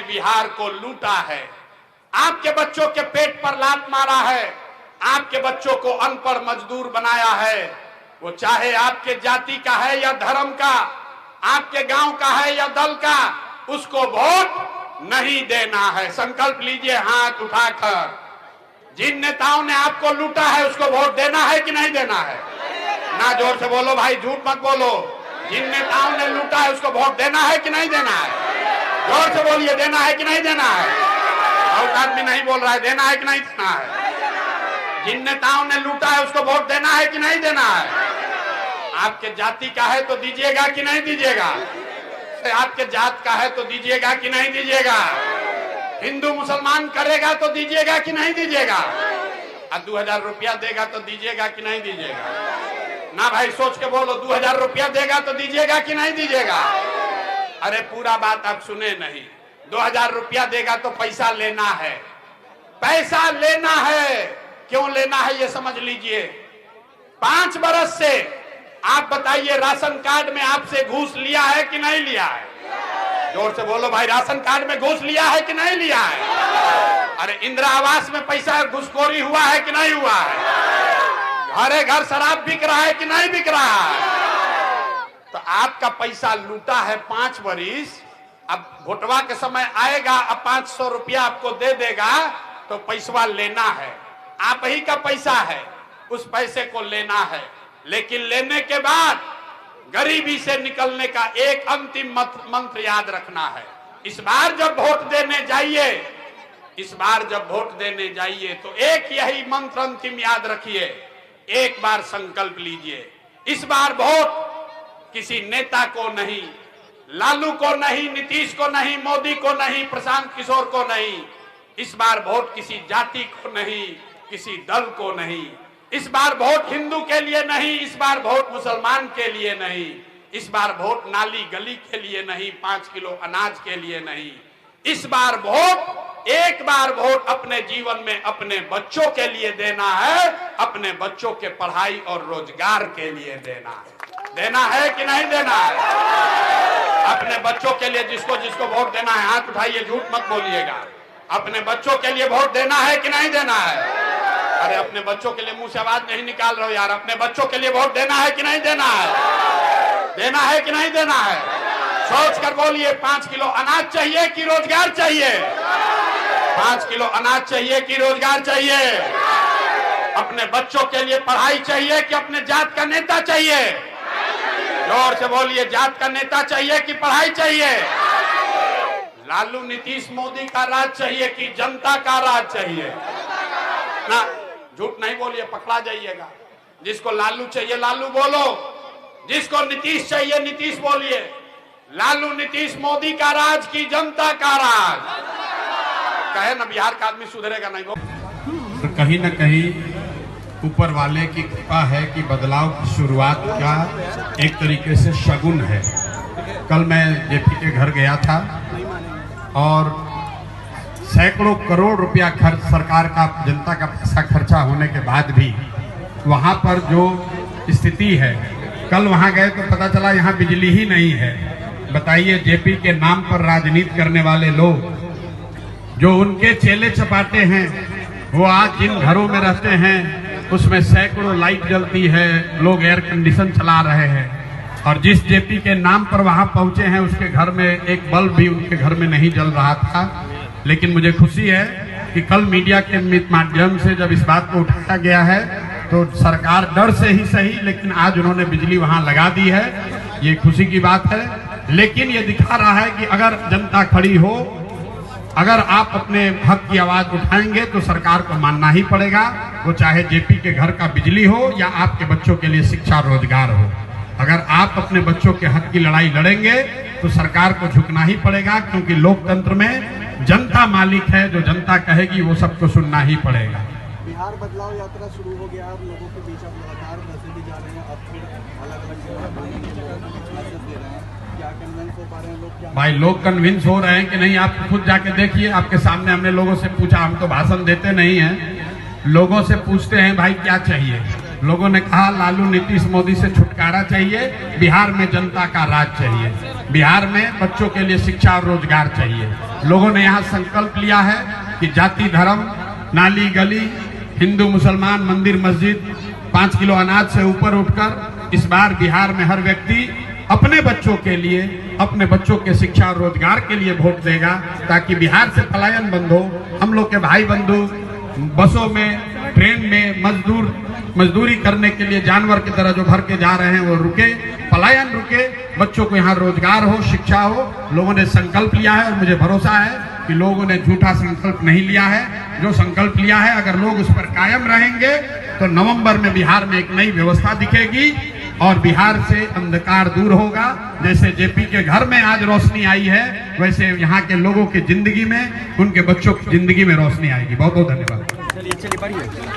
बिहार को लूटा है, आपके बच्चों के पेट पर लात मारा है, आपके बच्चों को अनपढ़ मजदूर बनाया है। वो चाहे आपके जाति का है या धर्म का, आपके गांव का है या दल का, उसको वोट नहीं देना है। संकल्प लीजिए हाथ उठाकर। जिन नेताओं ने आपको लूटा है उसको वोट देना है कि नहीं देना है? ना जोर से बोलो भाई, झूठ मत बोलो। जिन नेताओं ने लूटा है उसको वोट देना है कि नहीं देना है? जोर से बोलिए, देना है कि नहीं देना है? बहुत आदमी नहीं बोल रहा है, देना है कि नहीं देना है? जिन नेताओं ने लूटा है उसको वोट देना है कि नहीं देना है? आपके जाति का है तो दीजिएगा कि नहीं दीजिएगा? आपके जात का है तो दीजिएगा कि नहीं दीजिएगा? हिंदू मुसलमान करेगा तो दीजिएगा कि नहीं दीजिएगा? 2000 रुपया देगा तो दीजिएगा कि नहीं दीजिएगा? ना भाई, सोच के बोलो, 2000 रुपया देगा तो दीजिएगा कि नहीं दीजिएगा? अरे पूरा बात आप सुने नहीं। 2000 रुपया देगा तो पैसा लेना है, पैसा लेना है। क्यों लेना है ये समझ लीजिए। 5 बरस से आप बताइए, राशन कार्ड में आपसे घूस लिया है कि नहीं लिया है? जोर से बोलो भाई, राशन कार्ड में घूस लिया है कि नहीं लिया है? अरे इंदिरा आवास में पैसा घुसखोरी हुआ है कि नहीं हुआ है? घरे घर शराब बिक रहा है कि नहीं बिक रहा है? तो आपका पैसा लूटा है 5 बरिस। अब घोटवा के समय आएगा, अब 500 रुपया आपको दे देगा तो पैसा लेना है। आप ही का पैसा है, उस पैसे को लेना है। लेकिन लेने के बाद गरीबी से निकलने का एक अंतिम मंत्र याद रखना है। इस बार जब वोट देने जाइए, इस बार जब वोट देने जाइए तो एक यही मंत्र अंतिम याद रखिए। एक बार संकल्प लीजिए, इस बार वोट किसी नेता को नहीं, लालू को नहीं, नीतीश को नहीं, मोदी को नहीं, प्रशांत किशोर को नहीं। इस बार वोट किसी जाति को नहीं, किसी दल को नहीं। इस बार वोट हिंदू के लिए नहीं, इस बार वोट मुसलमान के लिए नहीं, इस बार वोट नाली गली के लिए नहीं, 5 किलो अनाज के लिए नहीं। इस बार वोट, एक बार वोट अपने जीवन में अपने बच्चों के लिए देना है, अपने बच्चों के पढ़ाई और रोजगार के लिए देना है। देना है कि नहीं देना है? अपने बच्चों के लिए जिसको जिसको वोट देना है हाथ उठाइए, झूठ मत बोलिएगा। अपने बच्चों के लिए वोट देना है कि नहीं देना है? अरे अपने बच्चों के लिए मुंह से आवाज नहीं निकाल रहे हो यार। अपने बच्चों के लिए वोट देना है कि नहीं देना है? देना है कि नहीं देना है? सोच कर बोलिए, 5 किलो अनाज चाहिए कि रोजगार चाहिए? 5 किलो अनाज चाहिए कि रोजगार चाहिए? अपने बच्चों के लिए पढ़ाई चाहिए कि अपने जात का नेता चाहिए? जोर से बोलिए, जात का नेता चाहिए कि पढ़ाई चाहिए? लालू नीतीश मोदी का राज चाहिए कि जनता का राज चाहिए? ना, झूठ नहीं बोलिए, पकड़ा जाइएगा। जिसको लालू चाहिए लालू बोलो, जिसको नीतीश चाहिए नीतीश बोलिए। लालू नीतीश मोदी का राज की जनता का राज? कहे ना बिहार का आदमी सुधरेगा नहीं। तो कहीं ना कहीं ऊपर वाले की कृपा है कि बदलाव की शुरुआत का एक तरीके से शगुन है। कल मैं जेपी के घर गया था और सैकड़ों करोड़ रुपया खर्च, सरकार का, जनता का पैसा खर्चा होने के बाद भी वहाँ पर जो स्थिति है, कल वहाँ गए तो पता चला यहाँ बिजली ही नहीं है। बताइए, जेपी के नाम पर राजनीति करने वाले लोग, जो उनके चेले चपाटे हैं, वो आज जिन घरों में रहते हैं उसमें सैकड़ों लाइट जलती है, लोग एयर कंडीशन चला रहे हैं। और जिस जेपी के नाम पर वहाँ पहुँचे हैं उसके घर में एक बल्ब भी उनके घर में नहीं जल रहा था। लेकिन मुझे खुशी है कि कल मीडिया के माध्यम से जब इस बात को उठाया गया है तो सरकार डर से ही सही, लेकिन आज उन्होंने बिजली वहां लगा दी है। ये खुशी की बात है। लेकिन ये दिखा रहा है कि अगर जनता खड़ी हो, अगर आप अपने हक की आवाज उठाएंगे तो सरकार को मानना ही पड़ेगा, वो चाहे जेपी के घर का बिजली हो या आपके बच्चों के लिए शिक्षा रोजगार हो। अगर आप अपने बच्चों के हक की लड़ाई लड़ेंगे तो सरकार को झुकना ही पड़ेगा, क्योंकि लोकतंत्र में जनता मालिक है। जो जनता कहेगी वो सबको सुनना ही पड़ेगा। बिहार बदलाव यात्रा शुरू हो गया, लोगों के बीच आप लगातार मैसेज भी जा रहे हैं, अब फिर अलग-अलग मैसेज दे रहे हैं, क्या कन्विंस हो पा रहे हैं लोग? भाई, लोग कन्विंस हो रहे हैं कि नहीं, आप खुद जाके देखिए। आपके सामने हमने लोगों से पूछा, हम तो भाषण देते नहीं हैं, लोगों से पूछते हैं भाई क्या चाहिए। लोगों ने कहा लालू नीतीश मोदी से छुटकारा चाहिए, बिहार में जनता का राज चाहिए, बिहार में बच्चों के लिए शिक्षा और रोजगार चाहिए। लोगों ने यहाँ संकल्प लिया है कि जाति धर्म, नाली गली, हिंदू मुसलमान, मंदिर मस्जिद, 5 किलो अनाज से ऊपर उठकर इस बार बिहार में हर व्यक्ति अपने बच्चों के लिए, अपने बच्चों के शिक्षा और रोजगार के लिए वोट देगा, ताकि बिहार से पलायन बंद हो। हम लोग के भाई बंधु बसों में, ट्रेन में मजदूरी करने के लिए जानवर की तरह जो भर के जा रहे हैं वो रुके, पलायन रुके, बच्चों को यहाँ रोजगार हो, शिक्षा हो। लोगों ने संकल्प लिया है और मुझे भरोसा है कि लोगों ने झूठा संकल्प नहीं लिया है। जो संकल्प लिया है, अगर लोग उस पर कायम रहेंगे तो नवंबर में बिहार में एक नई व्यवस्था दिखेगी और बिहार से अंधकार दूर होगा। जैसे जेपी के घर में आज रोशनी आई है, वैसे यहाँ के लोगों की जिंदगी में, उनके बच्चों की जिंदगी में रोशनी आएगी। बहुत बहुत धन्यवाद।